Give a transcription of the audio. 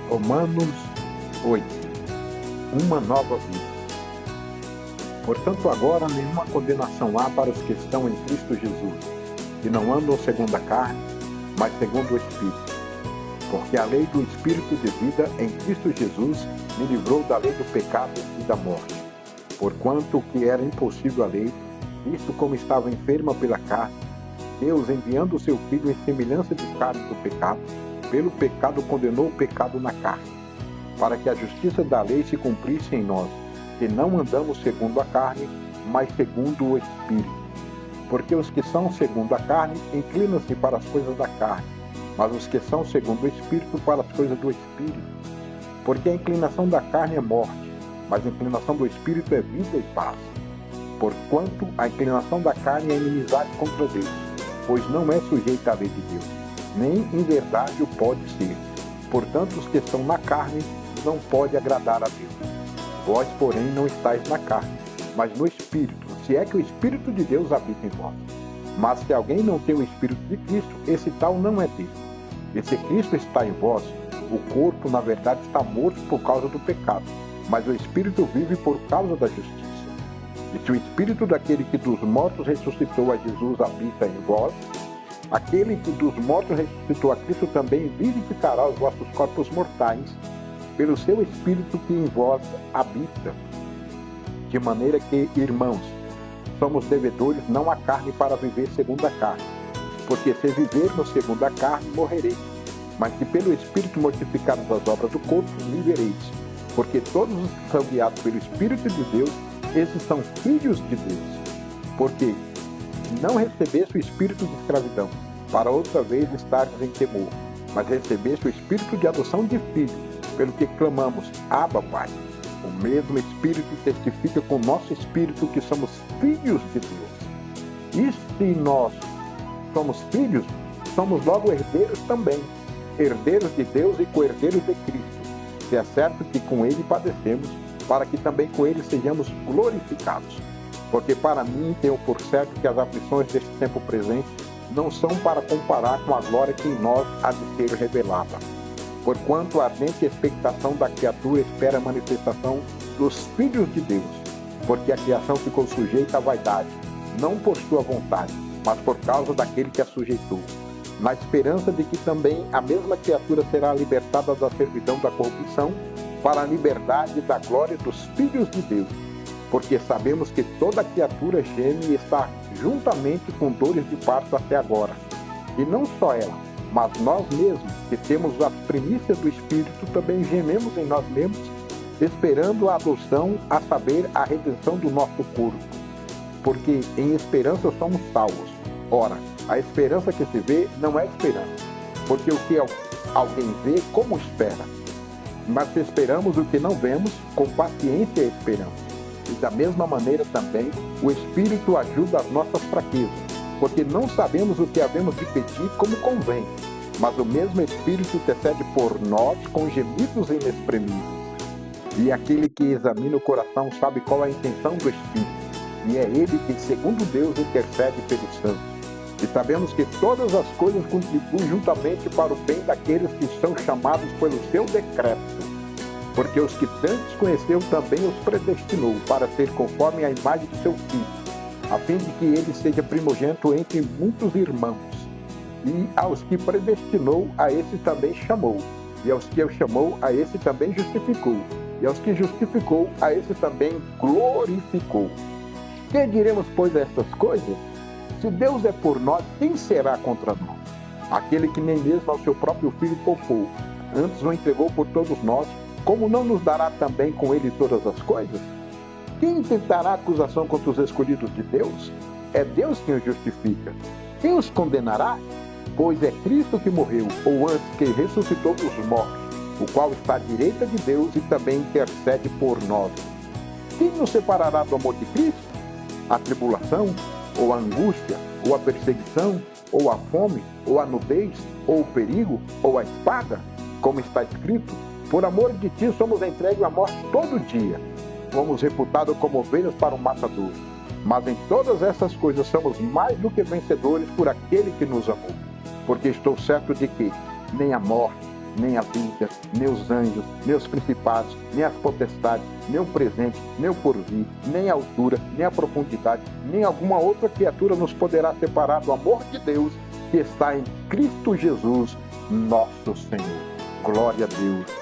Romanos 8. Uma nova vida. Portanto, agora nenhuma condenação há para os que estão em Cristo Jesus, que não andam segundo a carne, mas segundo o Espírito. Porque a lei do Espírito de vida em Cristo Jesus me livrou da lei do pecado e da morte. Porquanto o que era impossível à lei, visto como estava enferma pela carne, Deus, enviando o seu Filho em semelhança de carne do pecado, pelo pecado condenou o pecado na carne, para que a justiça da lei se cumprisse em nós, que não andamos segundo a carne, mas segundo o Espírito. Porque os que são segundo a carne inclinam-se para as coisas da carne, mas os que são segundo o Espírito para as coisas do Espírito. Porque a inclinação da carne é morte, mas a inclinação do Espírito é vida e paz. Porquanto a inclinação da carne é inimizade contra Deus, pois não é sujeita à lei de Deus, nem em verdade o pode ser. Portanto, os que estão na carne não podem agradar a Deus. Vós, porém, não estáis na carne, mas no Espírito, se é que o Espírito de Deus habita em vós. Mas se alguém não tem o Espírito de Cristo, esse tal não é dele. E se Cristo está em vós, o corpo, na verdade, está morto por causa do pecado, mas o Espírito vive por causa da justiça. E se o Espírito daquele que dos mortos ressuscitou a Jesus habita em vós, aquele que dos mortos ressuscitou a Cristo também vivificará os vossos corpos mortais, pelo seu Espírito que em vós habita. De maneira que, irmãos, somos devedores não à carne para viver segundo a carne. Porque se vivermos segundo a carne, morrereis. Mas se pelo Espírito mortificarmos as obras do corpo, vivereis. Porque todos os que são guiados pelo Espírito de Deus, esses são filhos de Deus. Porque não recebeste o espírito de escravidão, para outra vez estares em temor, mas recebeste o espírito de adoção de filho, pelo que clamamos, Abba, Pai. O mesmo Espírito testifica com o nosso espírito que somos filhos de Deus. E se nós somos filhos, somos logo herdeiros também, herdeiros de Deus e co-herdeiros de Cristo, se é certo que com Ele padecemos, para que também com Ele sejamos glorificados. Porque para mim tenho por certo que as aflições deste tempo presente não são para comparar com a glória que em nós há de ser revelada. Porquanto a ardente expectação da criatura espera a manifestação dos filhos de Deus, porque a criação ficou sujeita à vaidade, não por sua vontade, mas por causa daquele que a sujeitou, na esperança de que também a mesma criatura será libertada da servidão da corrupção para a liberdade da glória dos filhos de Deus. Porque sabemos que toda criatura geme e está juntamente com dores de parto até agora. E não só ela, mas nós mesmos, que temos as primícias do Espírito, também gememos em nós mesmos, esperando a adoção, a saber, a redenção do nosso corpo. Porque em esperança somos salvos. Ora, a esperança que se vê não é esperança, porque o que alguém vê, como espera? Mas se esperamos o que não vemos, com paciência esperamos. E da mesma maneira também, o Espírito ajuda as nossas fraquezas, porque não sabemos o que havemos de pedir como convém, mas o mesmo Espírito intercede por nós com gemidos inexprimíveis. E aquele que examina o coração sabe qual é a intenção do Espírito, e é ele que, segundo Deus, intercede pelos santos. E sabemos que todas as coisas contribuem juntamente para o bem daqueles que são chamados pelo seu decreto. Porque os que tantos conheceu também os predestinou para ser conforme a imagem de seu Filho, a fim de que ele seja primogênito entre muitos irmãos. E aos que predestinou, a esse também chamou. E aos que chamou, a esse também justificou. E aos que justificou, a esse também glorificou. Que diremos, pois, a estas coisas? Se Deus é por nós, quem será contra nós? Aquele que nem mesmo ao seu próprio Filho poupou, antes o entregou por todos nós, como não nos dará também com ele todas as coisas? Quem intentará acusação contra os escolhidos de Deus? É Deus quem os justifica. Quem os condenará? Pois é Cristo que morreu, ou antes que ressuscitou dos mortos, o qual está à direita de Deus e também intercede por nós. Quem nos separará do amor de Cristo? A tribulação, ou a angústia, ou a perseguição, ou a fome, ou a nudez, ou o perigo, ou a espada? Como está escrito, por amor de ti somos entregues à morte todo dia. Fomos reputados como ovelhas para um matador. Mas em todas essas coisas somos mais do que vencedores por aquele que nos amou. Porque estou certo de que nem a morte, nem a vida, nem os anjos, nem os principados, nem as potestades, nem o presente, nem o porvir, nem a altura, nem a profundidade, nem alguma outra criatura nos poderá separar do amor de Deus que está em Cristo Jesus, nosso Senhor. Glória a Deus.